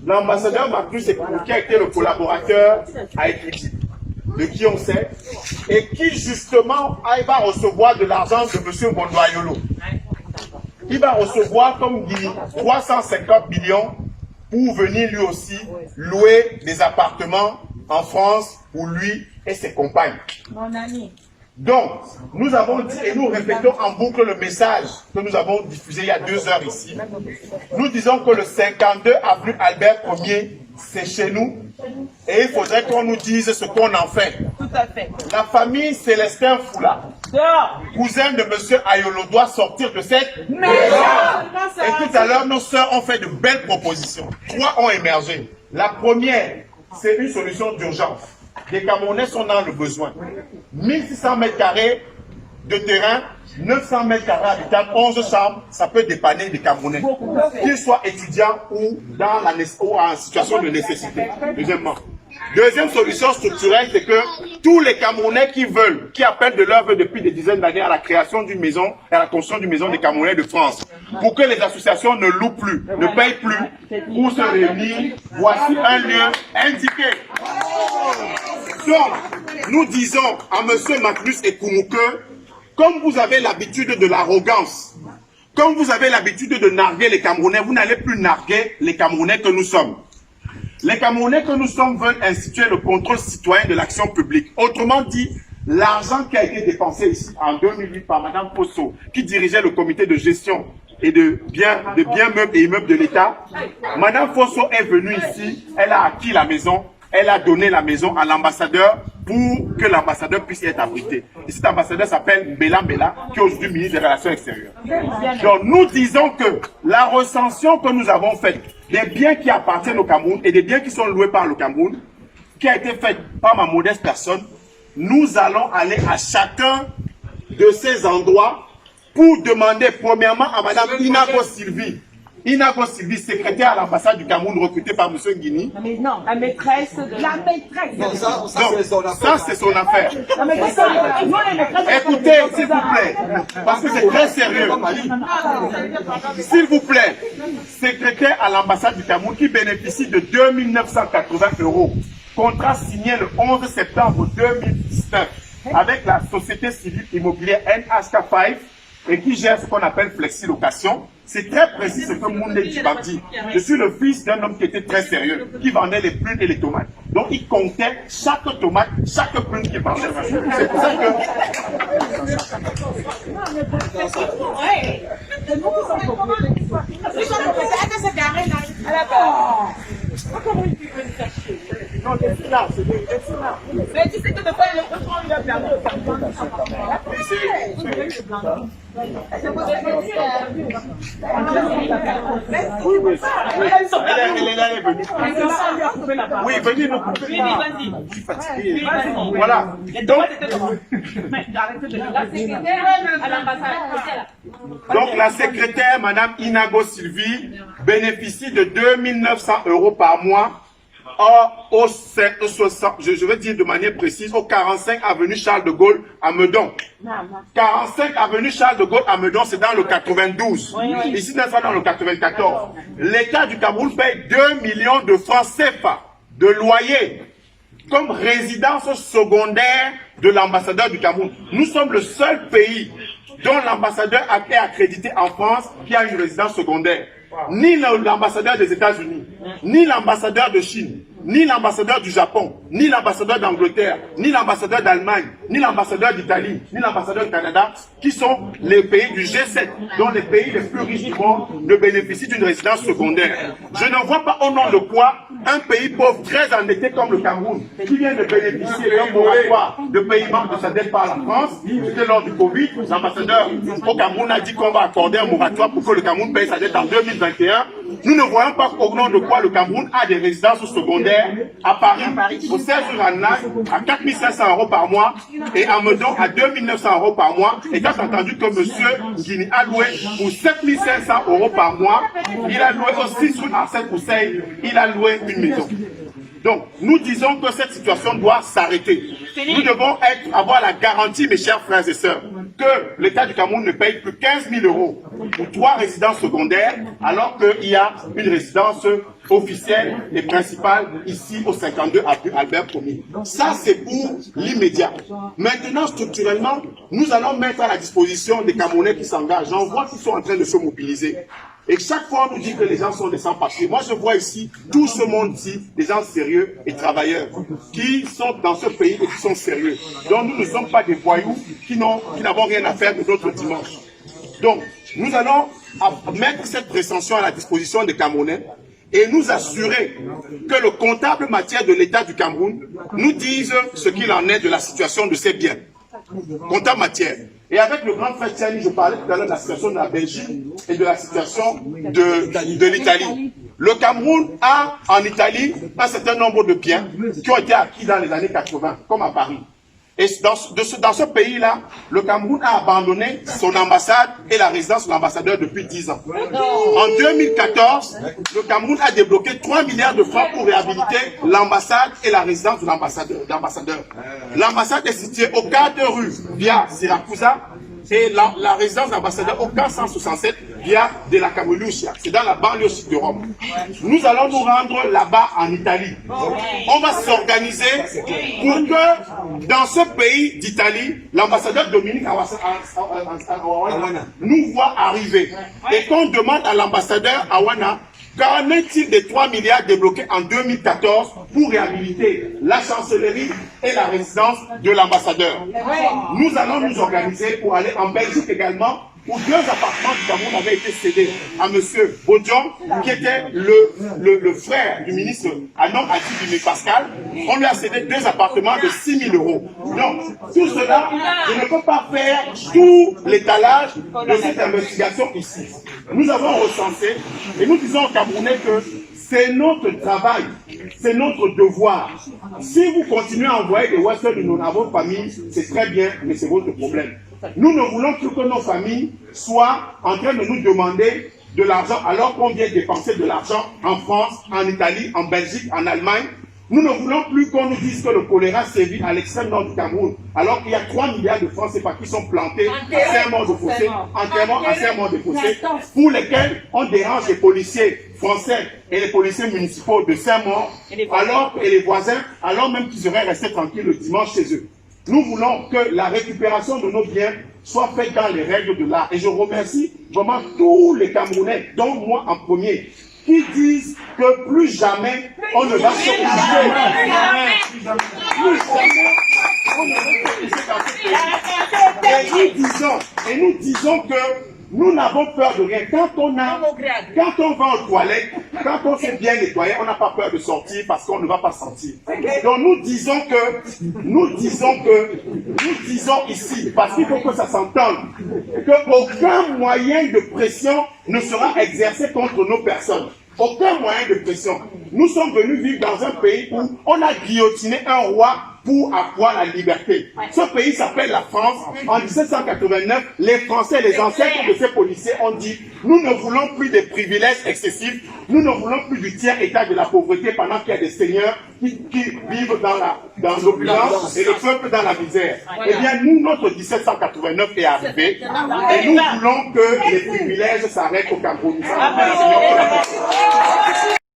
L'ambassadeur Marcus Ekoumu, qui a été le collaborateur à Equity, de qui on sait, et qui justement va recevoir de l'argent de M. Mondoayolo. Il va recevoir comme dit 350 millions pour venir lui aussi louer des appartements en France pour lui et ses compagnes. Mon ami. Donc, nous avons dit et nous répétons en boucle le message que nous avons diffusé il y a 2 heures ici. Nous disons que le 52 avenue Albert Ier, c'est chez nous et il faudrait qu'on nous dise ce qu'on en fait. Tout à fait. La famille Célestin Foula, cousin de M. Ayolo, doit sortir de cette maison. Et tout à l'heure, nos sœurs ont fait de belles propositions. 3 ont émergé. La première, c'est une solution d'urgence. Les Camerounais sont dans le besoin. 1600 mètres carrés de terrain, 900 mètres carrés habitables, 11 chambres, ça peut dépanner des Camerounais. Qu'ils soient étudiants ou en situation de nécessité. Deuxièmement. Deuxième solution structurelle, c'est que tous les Camerounais qui veulent, qui appellent de leur vœu depuis des dizaines d'années à la création d'une maison, à la construction d'une maison des Camerounais de France, pour que les associations ne louent plus, ne payent plus, pour se réunir, voici un lieu indiqué. Donc, nous disons à M. Marcus Ekoumu que, comme vous avez l'habitude de l'arrogance, comme vous avez l'habitude de narguer les Camerounais, vous n'allez plus narguer les Camerounais que nous sommes. Les Camerounais que nous sommes veulent instituer le contrôle citoyen de l'action publique. Autrement dit, l'argent qui a été dépensé ici en 2008 par Mme Fosso, qui dirigeait le comité de gestion et de biens meubles et immeubles de l'État, Mme Fosso est venue ici, elle a acquis la maison, elle a donné la maison à l'ambassadeur pour que l'ambassadeur puisse être abrité. Et cet ambassadeur s'appelle Mbela Mbela, qui est aujourd'hui ministre des Relations extérieures. Donc nous disons que la recension que nous avons faite des biens qui appartiennent au Cameroun et des biens qui sont loués par le Cameroun, qui a été faite par ma modeste personne, nous allons aller à chacun de ces endroits pour demander premièrement à Mme Inago Sylvie, secrétaire à l'ambassade du Cameroun, recrutée par M. Guini. Non, la maîtresse de la maîtresse. Non, ça c'est son affaire. Écoutez, s'il vous plaît, parce que c'est très sérieux. S'il vous plaît, secrétaire à l'ambassade du Cameroun qui bénéficie de 2 980 €. Contrat signé le 11 septembre 2019 avec la société civile immobilière NHK5 et qui gère ce qu'on appelle Flexi-Location. C'est très précis ce que Moundé Djiba dit. Je suis le fils d'un homme qui était très sérieux, qui vendait les prunes et les tomates. Donc il comptait chaque tomate, chaque prune qu'il vendait. C'est pour ça que... Non, c'est là, c'est là. Mais tu sais que de fois, il a perdu le carton. Elle est là, elle est venue. Oui, venez nous couper. Je suis fatigué. Voilà. Donc la secrétaire, Mme Inago Sylvie, bénéficie de 2 900 € par mois. Je vais dire de manière précise, au 45 avenue Charles de Gaulle à Meudon. 45 avenue Charles de Gaulle à Meudon, c'est dans le 92. Ici, nous sommes dans le 94. L'État du Cameroun paye 2 millions de francs CFA de loyer comme résidence secondaire de l'ambassadeur du Cameroun. Nous sommes le seul pays dont l'ambassadeur a été accrédité en France qui a une résidence secondaire. Ni l'ambassadeur des États-Unis, ni l'ambassadeur de Chine, ni l'ambassadeur du Japon, ni l'ambassadeur d'Angleterre, ni l'ambassadeur d'Allemagne, ni l'ambassadeur d'Italie, ni l'ambassadeur du Canada, qui sont les pays du G7, dont les pays les plus riches du monde ne bénéficient d'une résidence secondaire. Je ne vois pas au nom de quoi un pays pauvre très endetté comme le Cameroun, qui vient de bénéficier d'un moratoire de paiement de sa dette par la France, c'était lors du Covid, l'ambassadeur au Cameroun a dit qu'on va accorder un moratoire pour que le Cameroun paye sa dette en 2021. Nous ne voyons pas au nom de quoi le Cameroun a des résidences secondaires à Paris, au 16 rue Ranelagh, à 4 500 € par mois, et à Meudon à 2 900 € par mois. Et quand entendu que M. Guini a loué pour 7 500 € par mois, il a loué aussi sur Arsène Kousseï, il a loué une maison. Donc, nous disons que cette situation doit s'arrêter. Nous devons avoir la garantie, mes chers frères et sœurs, que l'État du Cameroun ne paye plus 15 000 € pour 3 résidences secondaires, alors qu'il y a une résidence officielle et principale ici au 52 avenue Albert Ier. Ça, c'est pour l'immédiat. Maintenant, structurellement, nous allons mettre à la disposition des Camerounais qui s'engagent. J'en vois qui sont en train de se mobiliser. Et chaque fois, on nous dit que les gens sont des sans-papiers. Moi, je vois ici, tout ce monde-ci, des gens sérieux et travailleurs, qui sont dans ce pays et qui sont sérieux. Donc, nous ne sommes pas des voyous qui n'avons rien à faire de notre dimanche. Donc, nous allons mettre cette prétention à la disposition des Camerounais et nous assurer que le comptable matière de l'État du Cameroun nous dise ce qu'il en est de la situation de ces biens. Comptable matière. Et avec le grand frère Tiani, je parlais tout à l'heure de la situation de la Belgique et de la situation de l'Italie. Le Cameroun a en Italie un certain nombre de biens qui ont été acquis dans les années 80, comme à Paris. Et dans ce pays-là, le Cameroun a abandonné son ambassade et la résidence de l'ambassadeur depuis 10 ans. En 2014, le Cameroun a débloqué 3 milliards de francs pour réhabiliter l'ambassade et la résidence de l'ambassadeur. L'ambassade est située au 4 rue via Siracusa et la résidence de l'ambassadeur au 467 via de la Camerousia. C'est dans la banlieue sud de Rome. Nous allons nous rendre là-bas en Italie. On va s'organiser pour que dans ce pays d'Italie, l'ambassadeur Dominique Awana nous voit arriver et qu'on demande à l'ambassadeur Awana qu'en est-il des 3 milliards débloqués en 2014 pour réhabiliter la chancellerie et la résidence de l'ambassadeur. Nous allons nous organiser pour aller en Belgique également, où 2 appartements du Cameroun avaient été cédés à M. Bodion, qui était le frère du ministre Anon Adibime Pascal. On lui a cédé 2 appartements de 6 000 €. Donc, tout cela, je ne peux pas faire tout l'étalage de cette investigation ici. Nous avons recensé, et nous disons aux Camerounais que c'est notre travail, c'est notre devoir. Si vous continuez à envoyer des WhatsApp de nos familles, c'est très bien, mais c'est votre problème. Nous ne voulons plus que nos familles soient en train de nous demander de l'argent alors qu'on vient dépenser de l'argent en France, en Italie, en Belgique, en Allemagne. Nous ne voulons plus qu'on nous dise que le choléra sévit à l'extrême nord du Cameroun, alors qu'il y a 3 milliards de francs CFA qui sont plantés à Saint-Maur-de-Fossé, entièrement à Saint-Maur-de-Fossé, pour lesquels on dérange les policiers français et les policiers municipaux de Saint-Maur, et les voisins, alors même qu'ils seraient restés tranquilles le dimanche chez eux. Nous voulons que la récupération de nos biens soit faite dans les règles de l'art. Et je remercie vraiment tous les Camerounais, dont moi en premier, qui disent que plus jamais on ne va se coucher. Plus jamais on ne va se coucher dans ce pays. Et nous disons que nous n'avons peur de rien. Quand on va aux toilettes, quand on s'est bien nettoyé, on n'a pas peur de sortir parce qu'on ne va pas sortir. Donc nous disons ici, parce qu'il faut que ça s'entende, qu'aucun moyen de pression ne sera exercé contre nos personnes. Aucun moyen de pression. Nous sommes venus vivre dans un pays où on a guillotiné un roi pour avoir la liberté. Ce pays s'appelle la France. En 1789, les Français, les ancêtres de ces policiers ont dit « Nous ne voulons plus des privilèges excessifs, nous ne voulons plus du tiers état de la pauvreté pendant qu'il y a des seigneurs qui vivent dans l'opulence et le peuple dans la misère. » Eh bien, nous, notre 1789 est arrivé et nous voulons que les privilèges s'arrêtent au Cameroun.